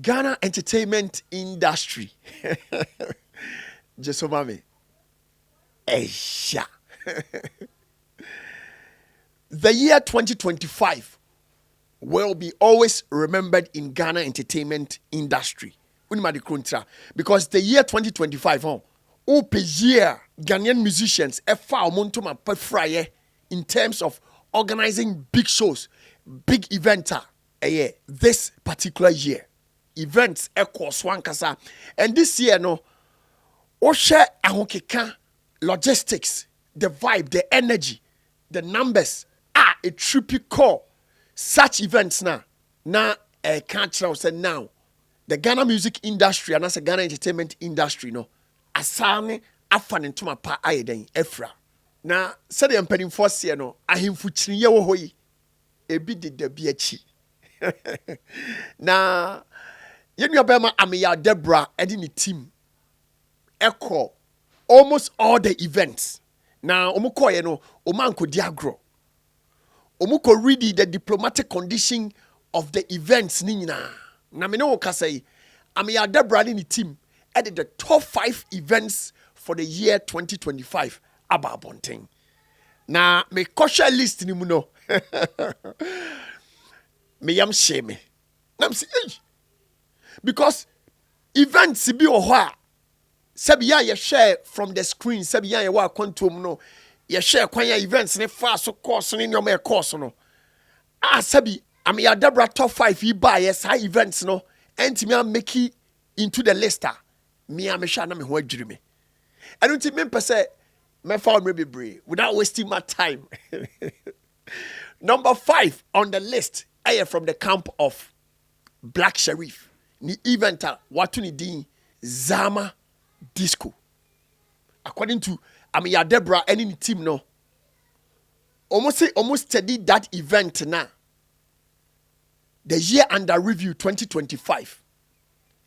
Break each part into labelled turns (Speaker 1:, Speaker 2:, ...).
Speaker 1: Ghana entertainment industry. Jesomame. Esha. The year 2025 will be always remembered in Ghana entertainment industry. Because the year 2025, year Ghanaian musicians in terms of organizing big shows, big events this particular year. Events swankasa. And this year share ahokeka, logistics, the vibe, the energy, the numbers are a trippy core. Such events now can't say now the Ghana music industry and as a Ghana entertainment industry asane afan into my pa ayeden efra na said the impending force here ahemfu chiriye wo hoyi ebi de bi achi na yenu abema Ameyaw Debrah edi ni team echo almost all the events na omuko ye no omanko diagro omuko read the diplomatic condition of the events ni nyina na me no say Ameyaw Debrah ni team added the top 5 events for the year 2025 ababonting. Na me kosha list ni mu no. Me yam shame. Na me say because events bi o ho a sabi ya share from the screen sabi ya wa kwantom no ye share kwan ya events ne fa so course ne nyoma e course no. Sabi Ameyaw Debrah top 5 yi ba yes high events no entimi am make into the list. Me am sure na me ho adwiri me. I don't think me say me found me be without wasting my time. Number 5 on the list, I am from the camp of Black Sherif. Ni event watu ni din Zama Disco. According to Ameyaw Debrah any team no. Almost study that event now. The year under review 2025.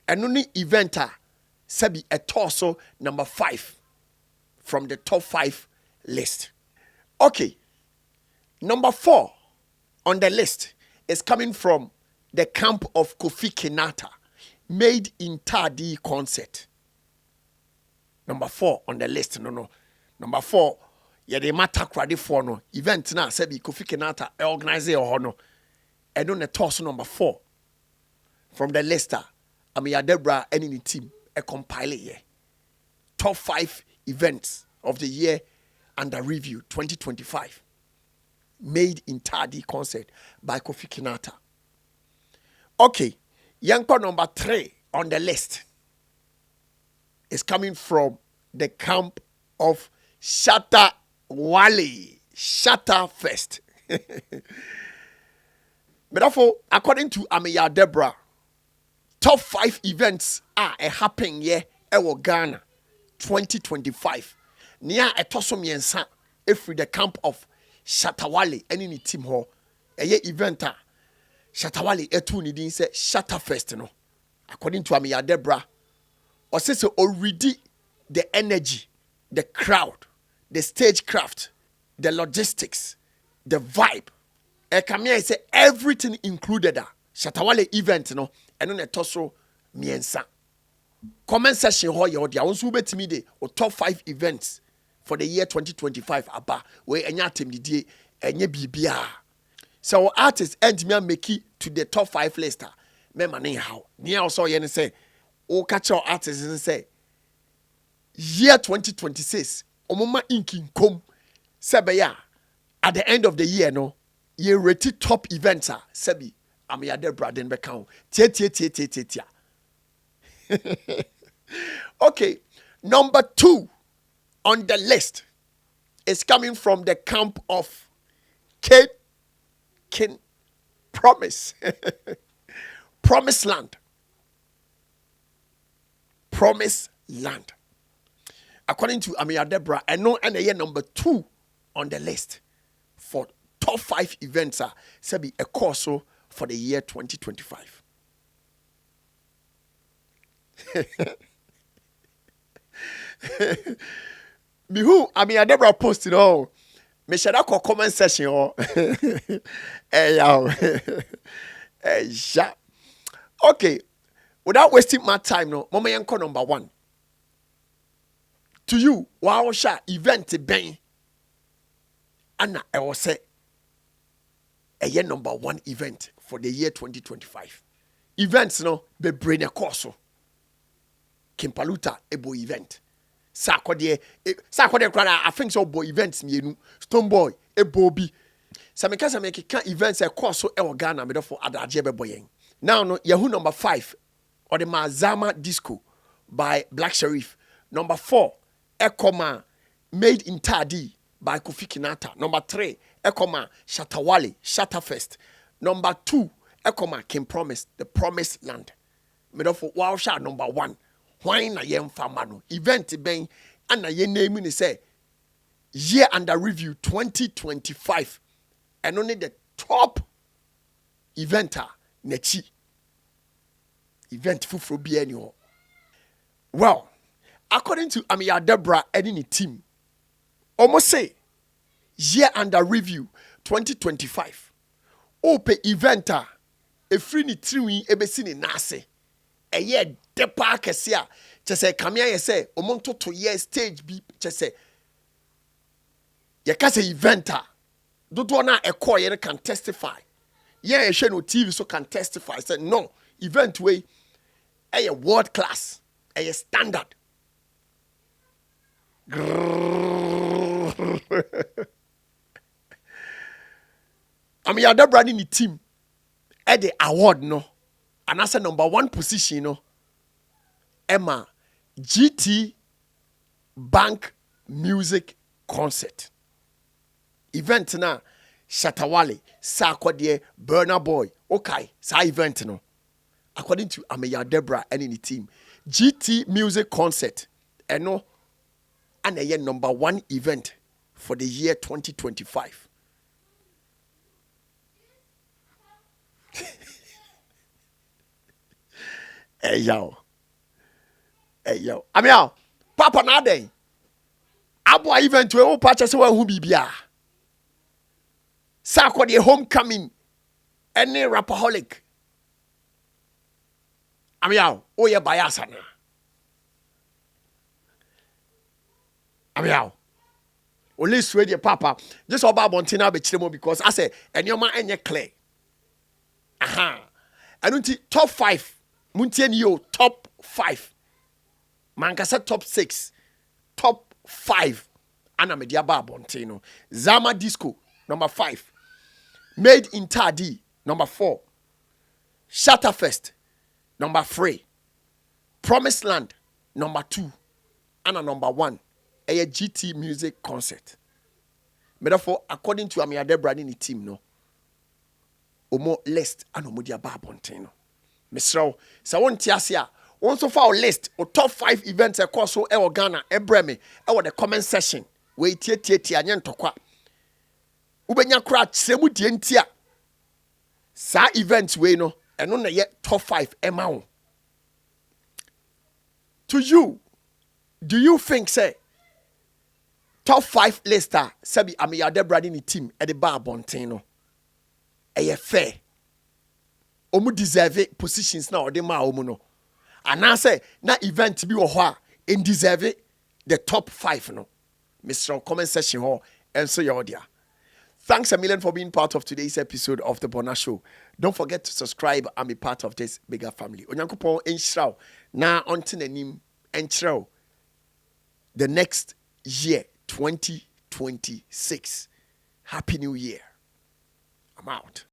Speaker 1: And only event Sabi a torso number 5 from the top 5 list. Okay. Number 4 on the list is coming from the camp of Kofi Kinata, made in Tadi concert. Number 4 on the list. No. Number 4, the matter crowd for no event na Sabi Kofi Kinata organize or no. And on the torso number 4 from the list. Ameyaw Debrah any team. A compile year. Top 5 events of the year under review 2025. Made in Tadi concert by Kofi Kinata. Okay, Yanko number 3 on the list is coming from the camp of Shatta Wale. Shatta first. But therefore, according to Ameyaw Debrah, top 5 events are happening here in Ghana 2025. Nia etoso miensa every the camp of Shatta Wale any team ho. Eye event Shatta Wale etu ni din say Shatta first no. According to Ameyaw Debrah, or say already the energy, the crowd, the stagecraft, the logistics, the vibe. Kamia say everything included Shatta Wale event no. And on a tosso miensa. Comment section ho ye odi awon so betimi de o top 5 events for the year 2025 aba we enya atem didie enye bibia. So artists end me make it to the top 5 list. Me mane how. Ni also ye say o catch your artists say year 2026 omoma inkin kom sebeya at the end of the year no ye rate top events sebi Ameyaw Debrah den beka tia. Okay, number 2 on the list is coming from the camp of King Promise. Promise Land. Promise Land. According to Ameyaw Debrah, I know and year number 2 on the list for top 5 events be a course for the year 2025. Bihu Ameyaw Debrah posted all. Me shall call comment session hey, yeah. Okay. without wasting my time, no, Mama Yanko number 1. To you, wow, sha event ben. Anna, I will say a year number 1 event for the year 2025. Events, no, be brain a course. Kimpaluta, a boy event. Sarkodie, I think so, boy events, me, Stonebwoy, a Bobby. Some because I make events a course so Ghana, me for Adajebe boying. Now, no, Yahoo number 5, or the Mazama Disco by Black Sherif. Number 4, Ekoma Made in Tadi by Kofi Kinata. Number 3, Ekoma Shatta Fest. Number 2, Ekoma King Promise, The Promised Land. Me for wow shot number 1. Why na yem famano event ben and na ye name ni say year under review 2025 and only the top eventer nechi event fufuro bi any ho. Well, according to Ameyaw Debrah and in the team, almost say year under review 2025 ope eventer e free ni triwi ebesi ni nase a year depa kesia chese kamia ye say omonto to year stage bi chese ye ka say eventer dodo na ekọ ye can testify ye hwe no TV so can testify say no event way a world class a standard. Ameyaw Debrah ni team at the award no and as a number 1 position no Emma GT Bank Music Concert event na Shatta, Sarkodie, Bonah boy. Okay, sa event no. According to Ameyaw Debrah and in the team, GT Music Concert and no and a number 1 event for the year 2025. Hey yo. Ameyaw, Papa na den. Abo event we o patch se wan hu bibia. Sarkodie homecoming. Any Rapperholic. Ameyaw, o ye bias na. Ameyaw. Only swear Papa. Just about Bontina be chiremo because I say enyoma enye clear. Aha. I don't think top 5. Muntie yo top 5. Mankasa top 6. Top 5. Ana media ba Bontino. Zama Disco number 5. Made in Tadi number 4. Shatta Fest number 3. Promised Land number 2. Ana number 1. A GT Music Concert. Therefore, according to Ameyaw Debrah in the team no. Omo list and omodia ba Bontino. Misro, so one tiasia. Also for our list or top 5 events across so Ghana, Ebreme, the comment section. Wait, anyen tokwa. Ubenya kra semu dientia. Sa events we no, and on yet top 5 amount. To you, do you think say top 5 lister sabi Ameyaw Debrah in the team at the bar Bontino? Eye fair. Omu deserve positions na ode ma omu no. And I say na event bi wo ho a in deserve the top 5 no. Mr. Comment section ho and so your dear. Thanks a million for being part of today's episode of the Bonah Show. Don't forget to subscribe and be part of this bigger family. Onyankopon enhyiraw na onte nanim enhyiraw the next year 2026. Happy New Year. I'm out.